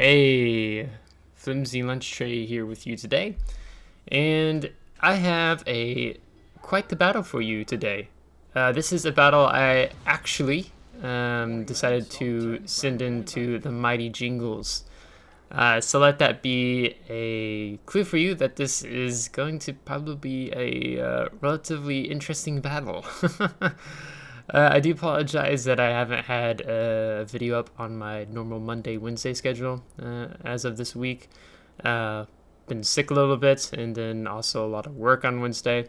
Hey, FlimsyLunchTray here with you today, and I have quite the battle for you today. This is a battle I actually decided to send into the mighty Jingles. So let that be a clue for you that this is going to probably be a relatively interesting battle. I do apologize that I haven't had a video up on my normal Monday, Wednesday schedule as of this week. Been sick a little bit, and then also a lot of work on Wednesday.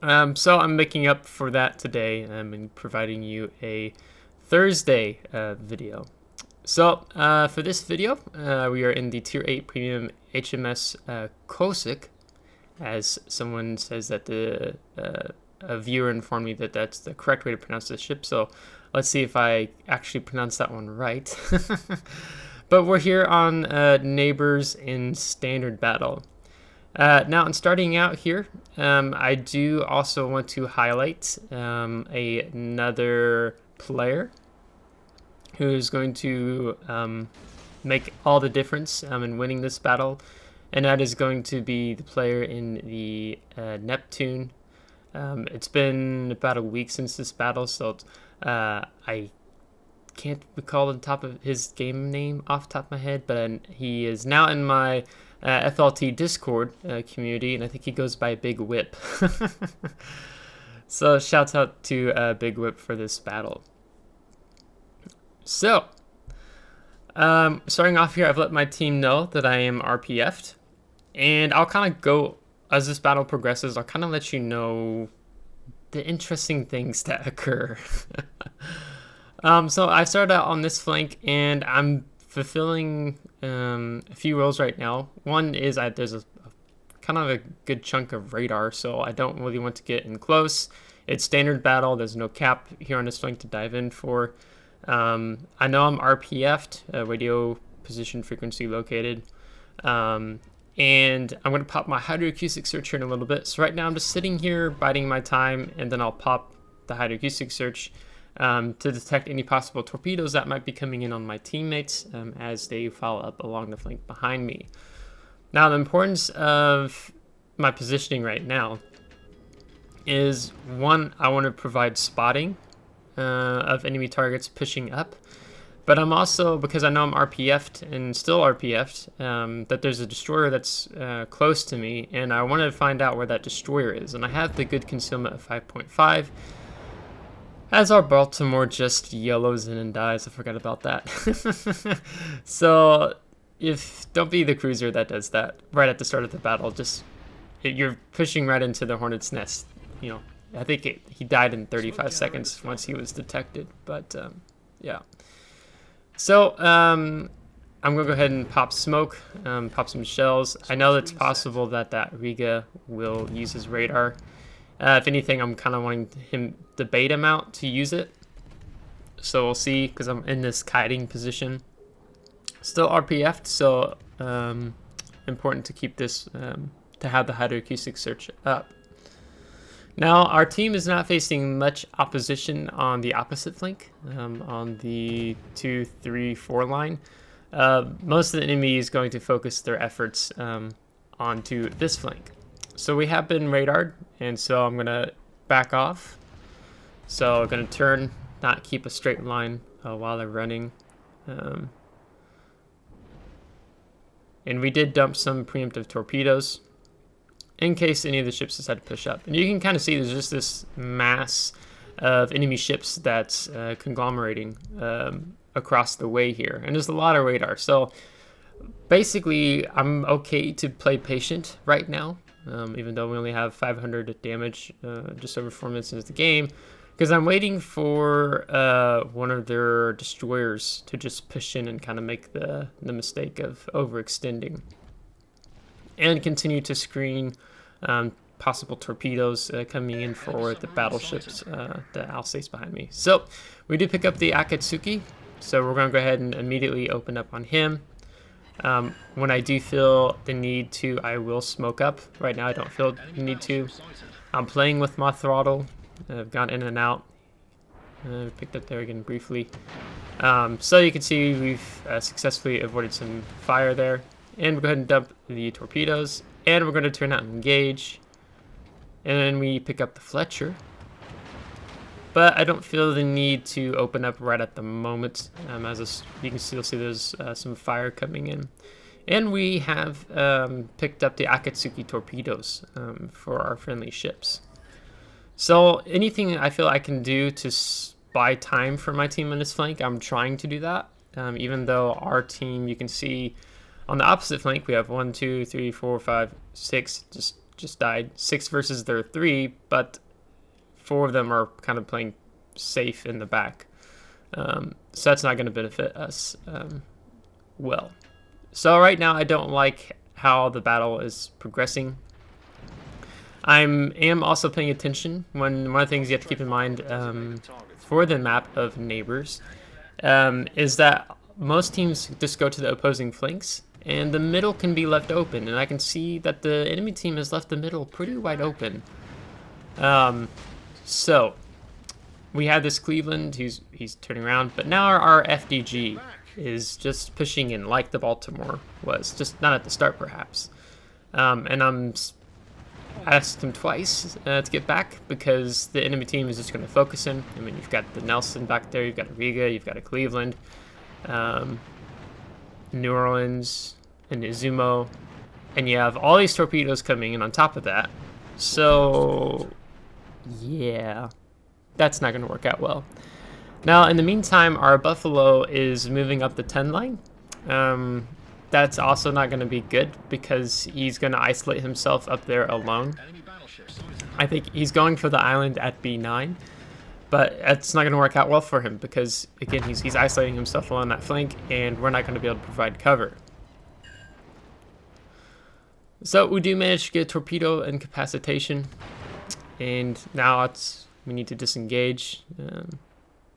So I'm making up for that today and providing you a Thursday video. So for this video, we are in the Tier 8 Premium HMS Cossack, as someone says that a viewer informed me that that's the correct way to pronounce this ship, so let's see if I actually pronounce that one right. But we're here on Neighbors in Standard Battle. Now, in starting out here, I do also want to highlight another player who is going to make all the difference in winning this battle, and that is going to be the player in the Neptune. It's been about a week since this battle, so I can't recall the top of his game name off the top of my head, but he is now in my FLT Discord community, and I think he goes by Big Whip. So shouts out to Big Whip for this battle. So, starting off here, I've let my team know that I am RPF'd, and I'll kind of go, as this battle progresses, I'll kind of let you know the interesting things that occur. So I started out on this flank, and I'm fulfilling a few roles right now. One is there's a kind of a good chunk of radar, so I don't really want to get in close. It's standard battle. There's no cap here on this flank to dive in for. I know I'm RPF'd, radio position frequency located. And I'm going to pop my hydroacoustic search here in a little bit. So right now I'm just sitting here biding my time, and then I'll pop the hydroacoustic search to detect any possible torpedoes that might be coming in on my teammates as they follow up along the flank behind me. Now, the importance of my positioning right now is, one, I want to provide spotting of enemy targets pushing up. But I'm also, because I know I'm RPF'd and still RPF'd, that there's a destroyer that's close to me, and I want to find out where that destroyer is. And I have the good concealment of 5.5. As our Baltimore just yellows in and dies, I forgot about that. So, don't be the cruiser that does that right at the start of the battle. You're pushing right into the Hornet's nest. You know, I think he died in 35 seconds once he was detected. But yeah. So, I'm going to go ahead and pop smoke, pop some shells. I know it's possible that Riga will use his radar. If anything, I'm kind of wanting him to bait him out to use it. So we'll see, because I'm in this kiting position. Still RPF'd, so important to keep this, to have the hydroacoustic search up. Now, our team is not facing much opposition on the opposite flank, on the 2, 3, 4 line. Most of the enemy is going to focus their efforts onto this flank. So we have been radared, and so I'm going to back off. So I'm going to turn, not keep a straight line while they're running. And we did dump some preemptive torpedoes in case any of the ships decide to push up. And you can kind of see there's just this mass of enemy ships that's conglomerating across the way here. And there's a lot of radar. So basically, I'm okay to play patient right now, even though we only have 500 damage just over 4 minutes into the game, because I'm waiting for one of their destroyers to just push in and kind of make the mistake of overextending. And continue to screen possible torpedoes coming in for the battleships that Alsace behind me. So we do pick up the Akatsuki, so we're going to go ahead and immediately open up on him. When I do feel the need to, I will smoke up. Right now I don't feel the need to. I'm playing with my throttle. I've gone in and out. Picked up there again briefly. So you can see we've successfully avoided some fire there. And we'll go ahead and dump the torpedoes. And we're going to turn out and engage. And then we pick up the Fletcher. But I don't feel the need to open up right at the moment. As you can still see there's some fire coming in. And we have picked up the Akatsuki torpedoes for our friendly ships. So anything I feel I can do to buy time for my team on this flank, I'm trying to do that. Even though our team, you can see on the opposite flank, we have 1, 2, 3, 4, 5, 6 just died. 6 versus their 3, but 4 of them are kind of playing safe in the back. So that's not going to benefit us well. So right now I don't like how the battle is progressing. I am also paying attention. One of the things you have to keep in mind for the map of neighbors is that most teams just go to the opposing flanks, and the middle can be left open. And I can see that the enemy team has left the middle pretty wide open. So we have this Cleveland, he's turning around, but now our FDG is just pushing in like the Baltimore was, just not at the start perhaps. And I'm asked him twice to get back because the enemy team is just going to focus him. I mean, you've got the Nelson back there, you've got a Riga, you've got a Cleveland, New Orleans, and Izumo, and you have all these torpedoes coming in on top of that. So, yeah, that's not going to work out well. Now, in the meantime, our Buffalo is moving up the 10 line. That's also not going to be good because he's going to isolate himself up there alone. I think he's going for the island at B9, but it's not going to work out well for him because, again, he's isolating himself along that flank, and we're not going to be able to provide cover. So we do manage to get a torpedo incapacitation, and now we need to disengage.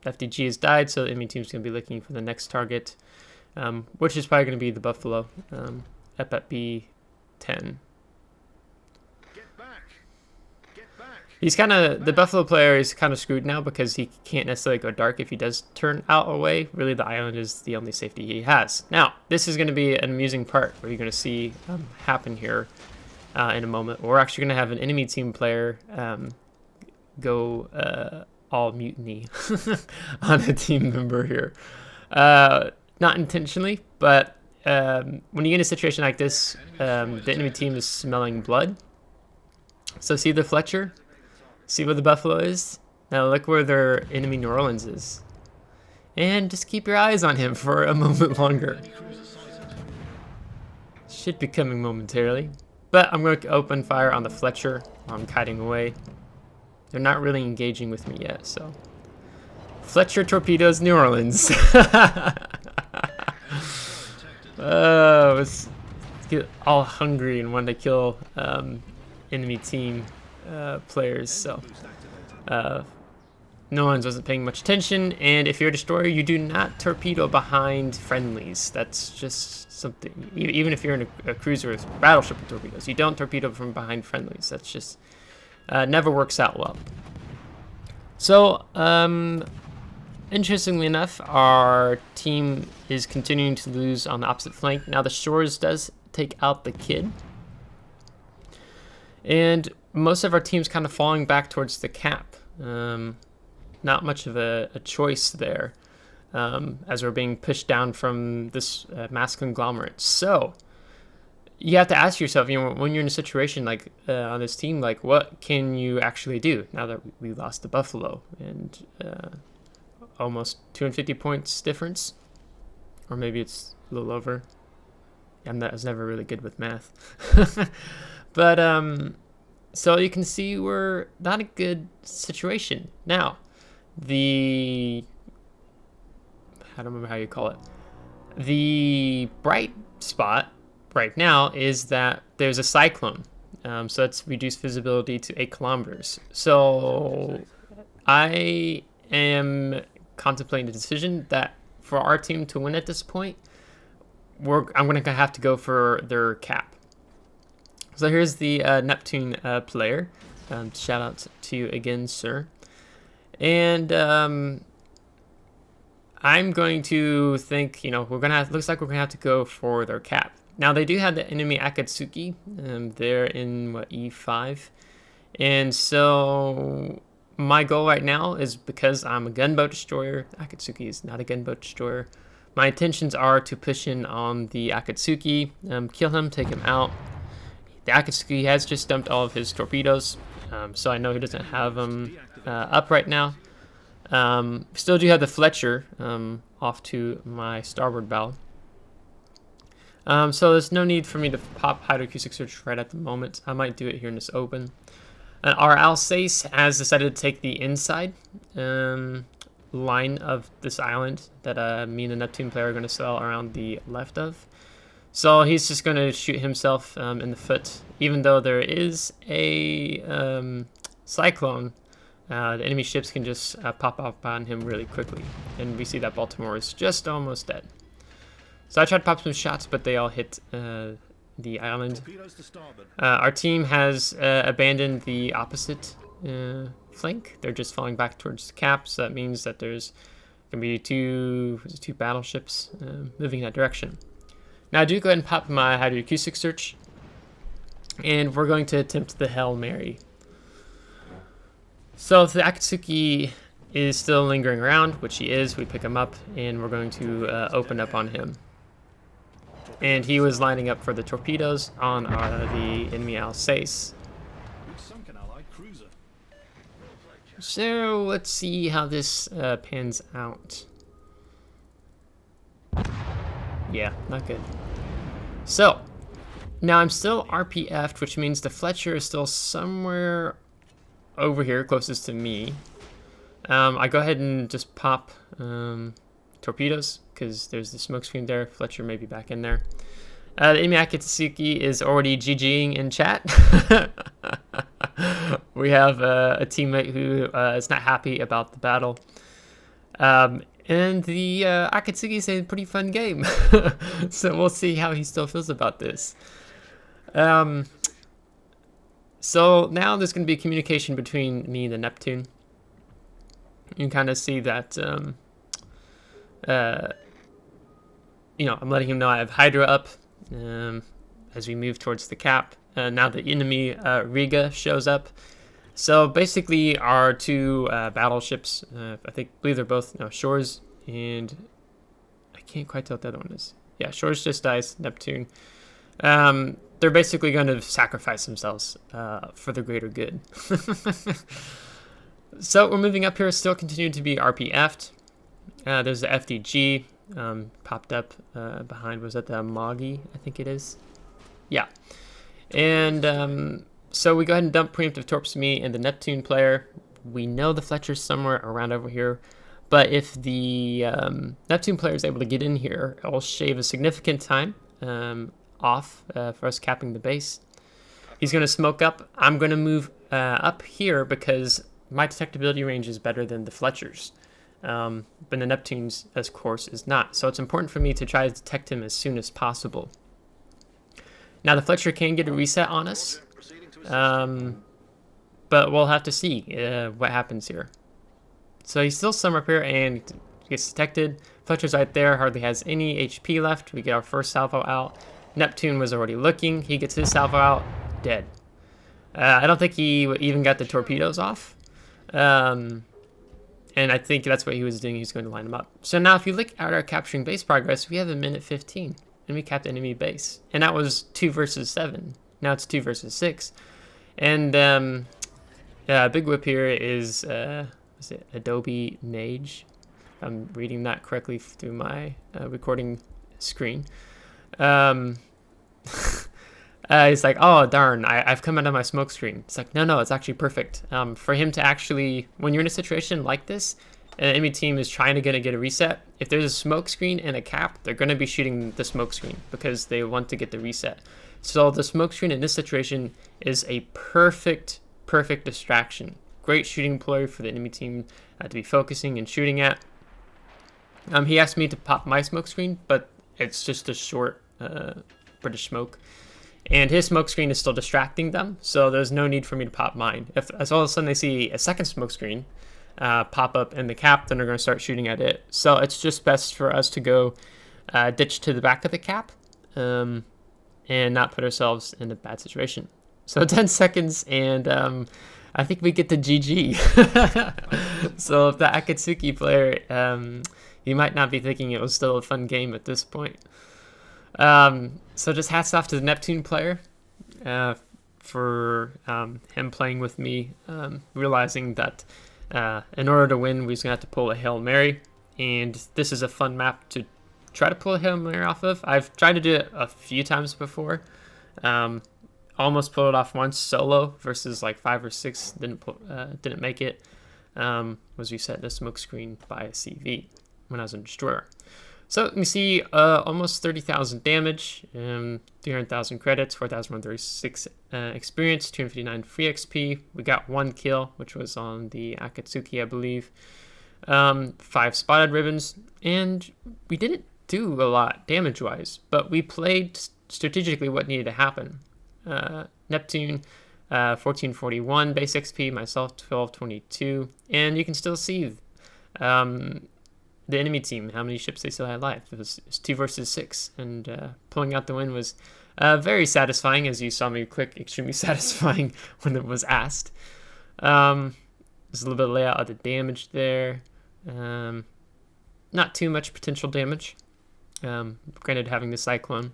FDG has died, so the enemy team's going to be looking for the next target. Which is probably going to be the Buffalo up at B10. He's kind of, the Buffalo player is kind of screwed now because he can't necessarily go dark if he does turn out away. Really, the island is the only safety he has. Now, this is going to be an amusing part where you're going to see happen here in a moment. We're actually going to have an enemy team player go all mutiny on a team member here. Not intentionally, but when you get in a situation like this, the enemy team is smelling blood. So see the Fletcher? See where the Buffalo is? Now look where their enemy New Orleans is. And just keep your eyes on him for a moment longer. Should be coming momentarily. But I'm going to open fire on the Fletcher while I'm kiting away. They're not really engaging with me yet, so. Fletcher torpedoes New Orleans. Let's get all hungry and want to kill enemy team players. So New Orleans wasn't paying much attention, and if you're a destroyer, you do not torpedo behind friendlies. That's just something. Even if you're in a cruiser with battleship with torpedoes, you don't torpedo from behind friendlies. That's just never works out well. So interestingly enough, our team is continuing to lose on the opposite flank. Now the Shores does take out the Kid. And most of our team's kind of falling back towards the cap. Not much of a choice there as we're being pushed down from this mass conglomerate. So you have to ask yourself, when you're in a situation like on this team, like what can you actually do now that we lost the Buffalo and almost 250 points difference, or maybe it's a little over. I was never really good with math. But so you can see we're not a good situation now. I don't remember how you call it. The bright spot right now is that there's a cyclone, so that's reduced visibility to 8 kilometers. So I am contemplating the decision that for our team to win at this point, I'm going to have to go for their cap. So here's the Neptune player. Shout out to you again, sir. And I'm going to think, you know, looks like we're gonna have to go for their cap. Now they do have the enemy Akatsuki. They're in what, E5, and so my goal right now is, because I'm a gunboat destroyer, Akatsuki is not a gunboat destroyer. My intentions are to push in on the Akatsuki, kill him, take him out. The Akatsuki has just dumped all of his torpedoes, so I know he doesn't have them up right now. Still do have the Fletcher off to my starboard bow. So there's no need for me to pop hydroacoustic search right at the moment. I might do it here in this open. Our Alsace has decided to take the inside line of this island that me and the Neptune player are going to sail around the left of. So he's just going to shoot himself in the foot, even though there is a cyclone. The enemy ships can just pop up on him really quickly, and we see that Baltimore is just almost dead. So I tried to pop some shots, but they all hit the island. Our team has abandoned the opposite flank. They're just falling back towards the cap, so that means that there's going to be two battleships moving in that direction. Now I do go ahead and pop my hydroacoustic search, and we're going to attempt the Hail Mary. So if the Akatsuki is still lingering around, which he is, we pick him up, and we're going to open up on him. And he was lining up for the torpedoes on the enemy Alsace. So let's see how this pans out. Yeah, not good. So now I'm still RPF'd, which means the Fletcher is still somewhere over here, closest to me. I go ahead and just pop torpedoes, because there's the smoke screen there. Fletcher may be back in there. The enemy Akatsuki is already GGing in chat. We have a teammate who is not happy about the battle. And the Akatsuki is a pretty fun game. So we'll see how he still feels about this. So now there's going to be communication between me and the Neptune. You can kind of see that, you know, I'm letting him know I have Hydra up as we move towards the cap. Now the enemy Riga shows up. So basically our two battleships, believe they're both Shores, and I can't quite tell what the other one is. Yeah, Shores just dies, Neptune. They're basically going to sacrifice themselves for the greater good. So we're moving up here, still continue to be RPF'd. There's the FDG popped up behind, was that the Magi, I think it is? Yeah. And so we go ahead and dump preemptive torps to me and the Neptune player. We know the Fletcher's somewhere around over here, but if the Neptune player is able to get in here, it'll shave a significant time off for us capping the base. He's going to smoke up. I'm going to move up here because my detectability range is better than the Fletcher's. But the Neptune's, of course, is not. So it's important for me to try to detect him as soon as possible. Now the Fletcher can get a reset on us, but we'll have to see what happens here. So he's still somewhere up here and gets detected. Fletcher's right there, hardly has any HP left. We get our first salvo out. Neptune was already looking. He gets his salvo out, dead. I don't think he even got the torpedoes off. And I think that's what he was doing. He's going to line them up. So now if you look at our capturing base progress, we have a minute 15. And we capped enemy base. And that was 2 versus 7. Now it's 2 versus 6. And big whip here is Adobe Mage. I'm reading that correctly through my recording screen. He's like, oh, darn, I've come out of my smoke screen. It's like, no, it's actually perfect. For him to actually, when you're in a situation like this, and the enemy team is trying to get a reset, if there's a smoke screen and a cap, they're going to be shooting the smoke screen because they want to get the reset. So the smoke screen in this situation is a perfect distraction. Great shooting ploy for the enemy team to be focusing and shooting at. He asked me to pop my smoke screen, but it's just a short British smoke. And his smoke screen is still distracting them, so there's no need for me to pop mine. If all of a sudden they see a second smoke screen, pop up in the cap, then they're going to start shooting at it. So it's just best for us to go ditch to the back of the cap and not put ourselves in a bad situation. So 10 seconds, and I think we get the GG. So if the Akatsuki player, he might not be thinking it was still a fun game at this point. So just hats off to the Neptune player for him playing with me, realizing that in order to win, we was going to have to pull a Hail Mary. And this is a fun map to try to pull a Hail Mary off of. I've tried to do it a few times before. Almost pulled it off once solo versus like 5 or 6. Didn't make it. Was reset the smoke screen by a CV when I was in Destroyer. So you can see almost 30,000 damage, 300,000 credits, 4,136 experience, 259 free XP. We got 1 kill, which was on the Akatsuki, I believe. 5 spotted ribbons, and we didn't do a lot damage-wise, but we played strategically what needed to happen. Neptune, 1441 base XP, myself 1222, and you can still see the enemy team, how many ships they still had life. It was 2 versus 6, and pulling out the win was very satisfying, as you saw me click extremely satisfying when it was asked. There's a little bit of layout of the damage there. Not too much potential damage, granted having the cyclone.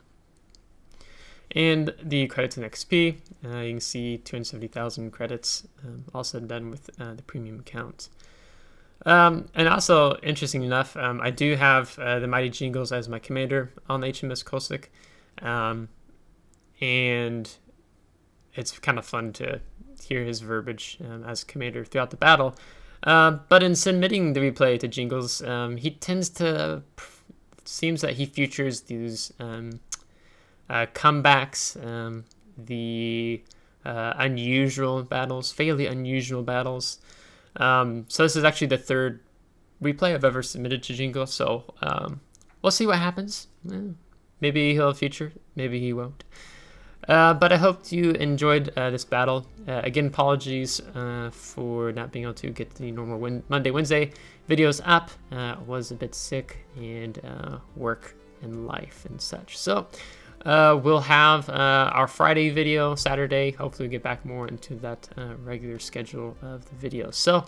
And the credits and XP, you can see 270,000 credits, all said and done with the premium account. And also, interesting enough, I do have the Mighty Jingles as my commander on the HMS Cossack, and it's kind of fun to hear his verbiage as commander throughout the battle. But in submitting the replay to Jingles, he tends to, seems that he features these comebacks, the unusual battles, fairly unusual battles. So this is actually the 3rd replay I've ever submitted to Jingle, so we'll see what happens. Maybe he'll feature, maybe he won't. But I hope you enjoyed this battle. Again, apologies for not being able to get the normal Monday, Wednesday videos up. Was a bit sick, and work and life and such. So we'll have our Friday video Saturday. Hopefully we get back more into that regular schedule of the videos. So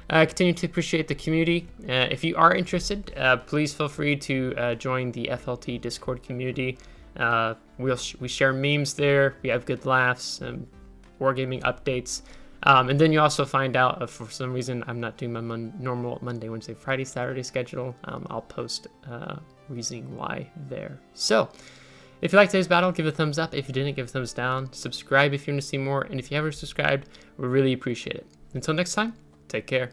continue to appreciate the community. If you are interested, please feel free to join the FLT Discord community. We share memes there. We have good laughs and wargaming updates. And then you also find out if for some reason I'm not doing my normal Monday, Wednesday, Friday, Saturday schedule. I'll post reasoning why there. So if you liked today's battle, give it a thumbs up. If you didn't, give it a thumbs down. Subscribe if you want to see more. And if you haven't subscribed, we really appreciate it. Until next time, take care.